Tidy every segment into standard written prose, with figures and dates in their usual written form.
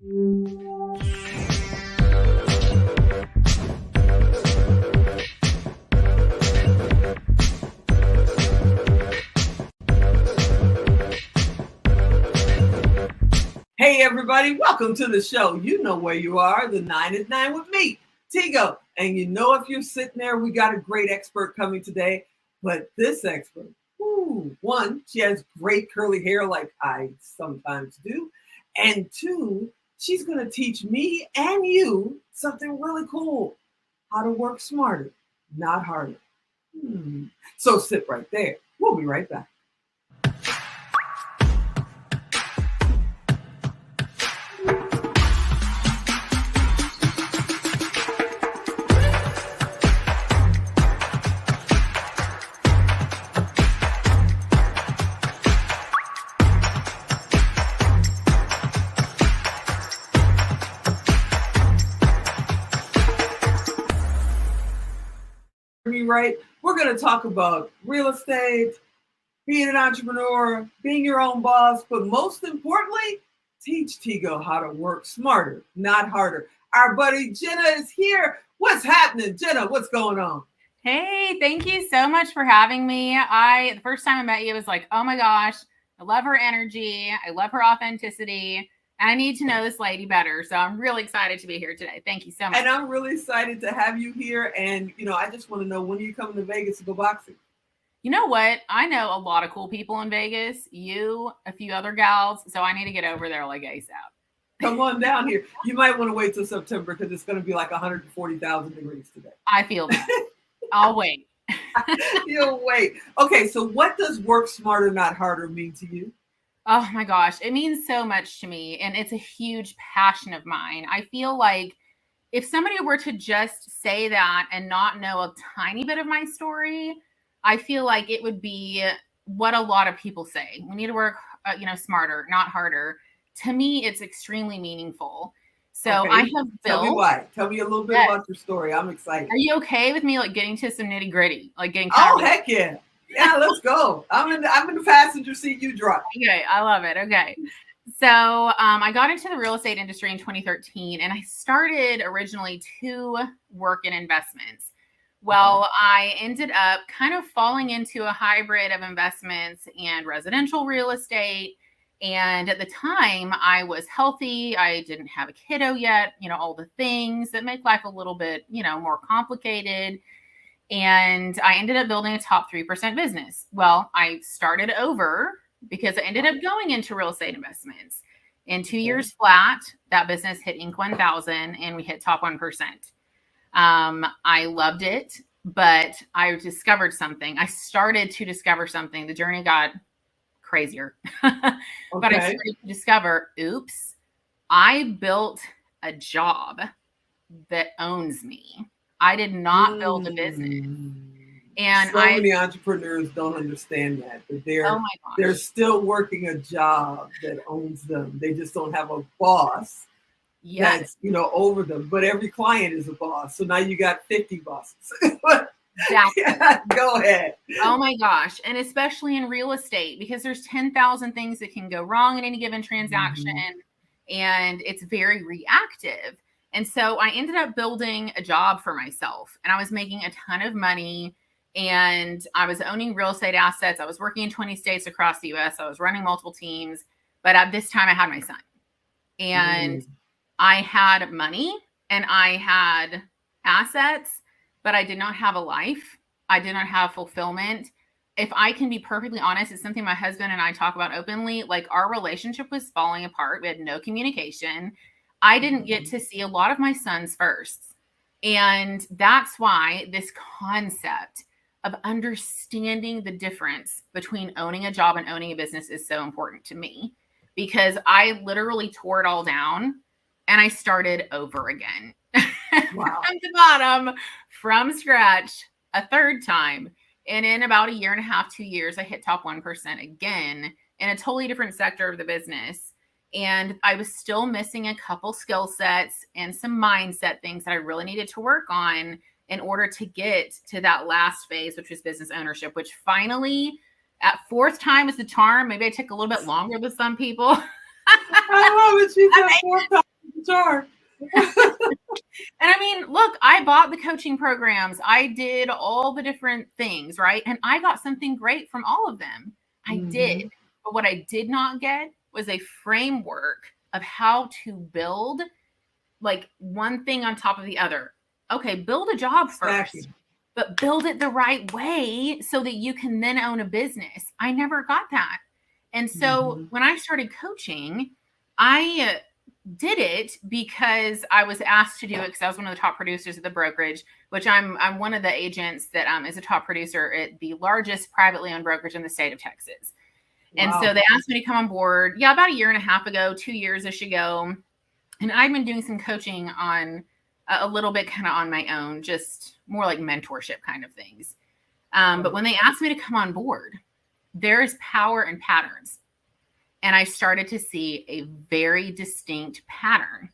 Hey everybody, welcome to the show. You know where you are, the 9 at 9 with me, Tigo. And you know if you're sitting there, we got a great expert coming today. But this expert, one, she has great curly hair like I sometimes do. And two, she's going to teach me and you something really cool. How to work smarter, not harder. So sit right there. We'll be right back. Right? We're going to talk about real estate, being an entrepreneur, being your own boss, but most importantly, teach Tigo how to work smarter, not harder. Our buddy Jenna is here. What's happening? Jenna, what's going on? Hey, thank you so much for having me. The first time I met you, I was like, oh my gosh, I love her energy. I love her authenticity. And I need to know this lady better. So I'm really excited to be here today. Thank you so much. And I'm really excited to have you here. And, I just want to know, when are you coming to Vegas to go boxing? You know what? I know a lot of cool people in Vegas. You, a few other gals. So I need to get over there like ASAP. Come on down here. You might want to wait till September because it's going to be like 140,000 degrees today. I feel that. I'll wait. You'll wait. Okay, so what does work smarter, not harder mean to you? Oh my gosh, it means so much to me, and it's a huge passion of mine. I feel like if somebody were to just say that and not know a tiny bit of my story, I feel like it would be what a lot of people say. We need to work, smarter, not harder. To me, it's extremely meaningful. So okay. I have built. Tell me why. Tell me a little bit about your story. I'm excited. Are you okay with me getting to some nitty gritty, getting? Heck yeah. Yeah, let's go. I'm in the passenger seat. You drive. Okay, I love it. Okay. So I got into the real estate industry in 2013, and I started originally to work in investments. Well, I ended up kind of falling into a hybrid of investments and residential real estate. And at the time, I was healthy. I didn't have a kiddo yet, all the things that make life a little bit, more complicated. And I ended up building a top 3% business. Well, I started over because I ended up going into real estate investments. In 2 years flat, that business hit Inc. 1000 and we hit top 1%. I loved it, but I discovered something. I started to discover something. The journey got crazier. But I started to discover, I built a job that owns me. I did not build a business. And so many entrepreneurs don't understand that they're still working a job that owns them. They just don't have a boss that's, over them. But every client is a boss. So now you got 50 bosses. Exactly. Yeah, go ahead. Oh my gosh. And especially in real estate, because there's 10,000 things that can go wrong in any given transaction. And it's very reactive. And so I ended up building a job for myself, and I was making a ton of money, and I was owning real estate assets. I was working in 20 states across the US. I was running multiple teams, but at this time I had my son, and I had money and I had assets, but I did not have a life. I did not have fulfillment. If I can be perfectly honest, it's something my husband and I talk about openly. Our relationship was falling apart. We had no communication. I didn't get to see a lot of my son's firsts. And that's why this concept of understanding the difference between owning a job and owning a business is so important to me, because I literally tore it all down and I started over again. Wow. From the bottom, from scratch, a third time. And in about a year and a half, 2 years, I hit top 1% again in a totally different sector of the business. And I was still missing a couple skill sets and some mindset things that I really needed to work on in order to get to that last phase, which was business ownership, which finally at fourth time is the charm. Maybe I took a little bit longer than some people. I love it. She said fourth time charge. And I mean, look, I bought the coaching programs. I did all the different things, right? And I got something great from all of them. I did. But what I did not get was a framework of how to build like one thing on top of the other. Okay, build a job first, but build it the right way so that you can then own a business. I never got that. And so when I started coaching, I did it because I was asked to do it because I was one of the top producers at the brokerage, which I'm one of the agents that is a top producer at the largest privately owned brokerage in the state of Texas. And so they asked me to come on board, about a year and a half ago, 2 years-ish ago. And I've been doing some coaching on a little bit kind of on my own, just more like mentorship kind of things. But when they asked me to come on board, there is power in patterns. And I started to see a very distinct pattern.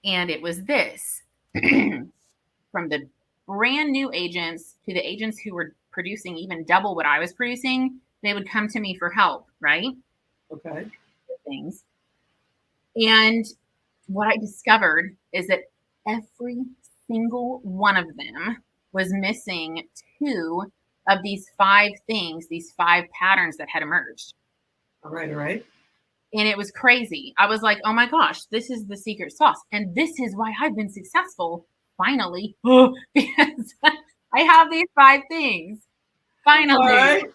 And it was this. From the brand new agents to the agents who were producing even double what I was producing, they would come to me for help, right? Okay. Things. And what I discovered is that every single one of them was missing 2 of these 5 things, these 5 patterns that had emerged. All right. And it was crazy. I was like, oh my gosh, this is the secret sauce. And this is why I've been successful, finally, because I have these 5 things. Finally. All right.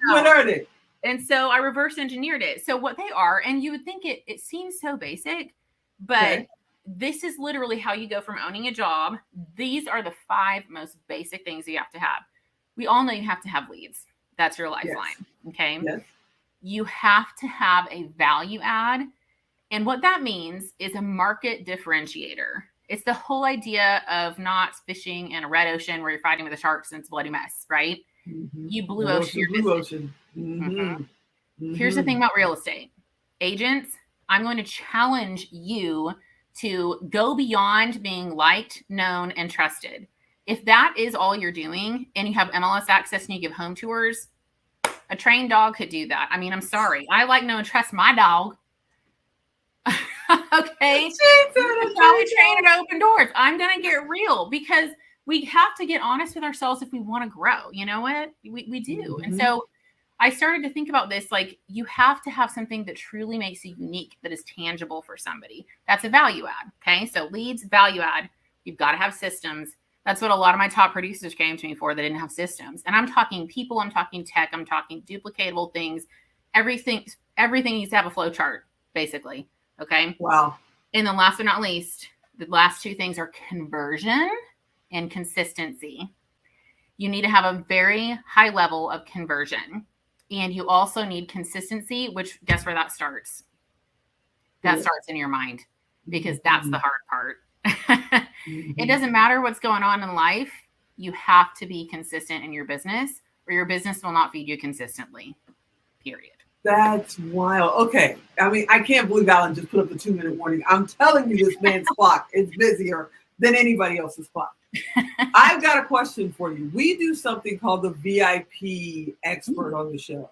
What are they? And so I reverse engineered it. So what they are, and you would think it seems so basic, but this is literally how you go from owning a job. These are the 5 most basic things you have to have. We all know you have to have leads. That's your lifeline. Yes. Okay. Yes. You have to have a value add. And what that means is a market differentiator. It's the whole idea of not fishing in a red ocean where you're fighting with the sharks and it's a bloody mess, right? You blue ocean. Blue ocean. Here's the thing about real estate. Agents, I'm going to challenge you to go beyond being liked, known, and trusted. If that is all you're doing and you have MLS access and you give home tours, a trained dog could do that. I mean, I'm sorry. I like, know, and trust my dog. Okay. That's how we train and open doors. I'm going to get real because we have to get honest with ourselves if we want to grow. You know what? We do. And so I started to think about this, like you have to have something that truly makes you unique, that is tangible for somebody. That's a value add. Okay. So leads, value add. You've got to have systems. That's what a lot of my top producers came to me for. They didn't have systems. And I'm talking people, I'm talking tech, I'm talking duplicatable things. Everything needs to have a flow chart, basically. Okay. Wow. And then last but not least, the last 2 things are conversion and consistency. You need to have a very high level of conversion. And you also need consistency, which guess where that starts? That starts in your mind, because that's the hard part. It doesn't matter what's going on in life. You have to be consistent in your business or your business will not feed you consistently, period. That's wild. Okay. I mean, I can't believe Alan just put up the 2-minute warning. I'm telling you, this man's clock is busier than anybody else's clock. I've got a question for you. We do something called the VIP expert on the show.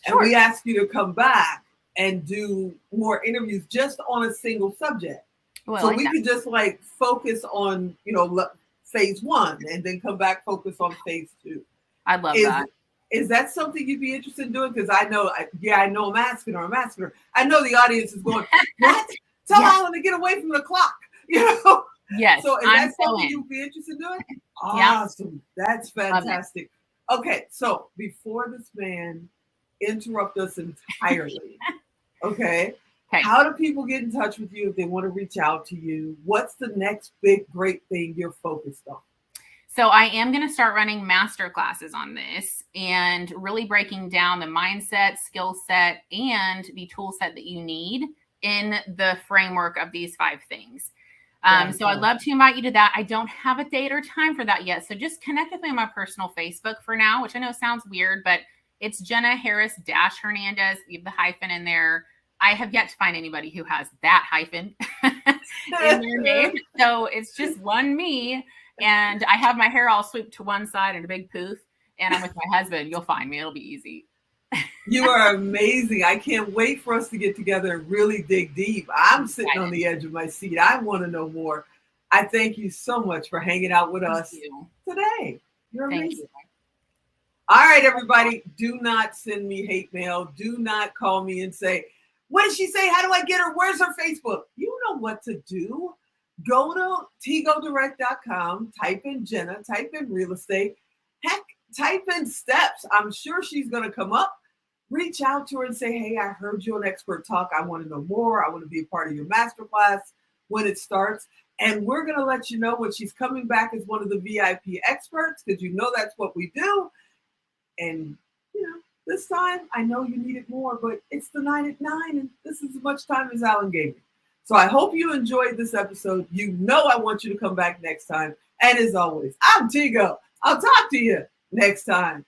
And we ask you to come back and do more interviews just on a single subject. Well, so we could just like focus on, phase 1 and then come back, focus on phase 2. I love that. Is that something you'd be interested in doing? Because I know I'm asking her. I know the audience is going, what? Tell Alan to get away from the clock, Yes. So is that something you'd be interested in doing? Awesome. Yeah. That's fantastic. Okay. So before this man interrupt us entirely, okay. How do people get in touch with you if they want to reach out to you? What's the next big, great thing you're focused on? So I am going to start running master classes on this and really breaking down the mindset, skill set, and the tool set that you need in the framework of these 5 things. So I'd love to invite you to that. I don't have a date or time for that yet. So just connect with me on my personal Facebook for now, which I know sounds weird, but it's Jenna Harris-Hernandez. You have the hyphen in there. I have yet to find anybody who has that hyphen in their name. So it's just one me. And I have my hair all swooped to one side in a big poof. And I'm with my husband. You'll find me. It'll be easy. You are amazing. I can't wait for us to get together and really dig deep. I'm sitting on the edge of my seat. I want to know more. I thank you so much for hanging out with us today. You're amazing. All right, everybody, do not send me hate mail. Do not call me and say, what did she say? How do I get her? Where's her Facebook? You know what to do. Go to tigodirect.com, type in Jenna, type in real estate, heck, type in steps. I'm sure she's going to come up. Reach out to her and say, hey, I heard you on Expert Talk. I want to know more. I want to be a part of your masterclass when it starts. And we're going to let you know when she's coming back as one of the VIP experts, because you know that's what we do. And, you know, this time I know you need it more, but it's the 9 at 9, and this is as much time as Alan gave me. So I hope you enjoyed this episode. You know I want you to come back next time. And as always, I'm Tigo. I'll talk to you next time.